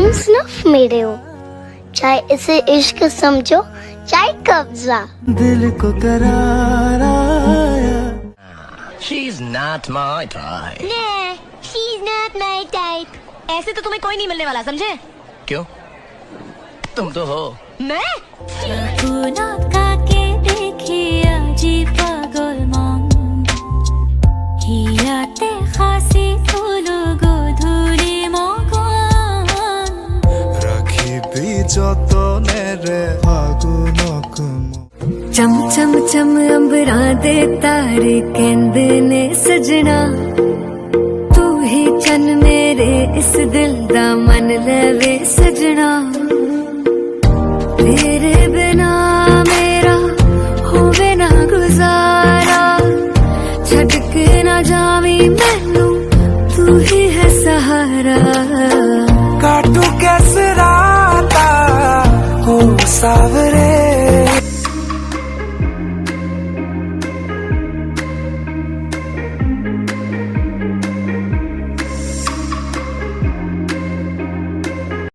तुम सिर्फ मेरे हो, चाहे इसे इश्क समझो चाहे कब्जा। दिल को करार आया। She's not my type. Nah, she's not my type. ऐसे तो तुम्हें कोई नहीं मिलने वाला, समझे? क्यों? तुम तो हो। मैं? चम चम चम अंबरा दे तारे कहंदे ने सजना, तू ही चन मेरे इस दिल दा मन लवे सजना। तेरे बिना मेरा होवे ना गुजारा, छड़ के ना जावी मैनू तू ही है सहारा। काटू कैसे राता हो सावरे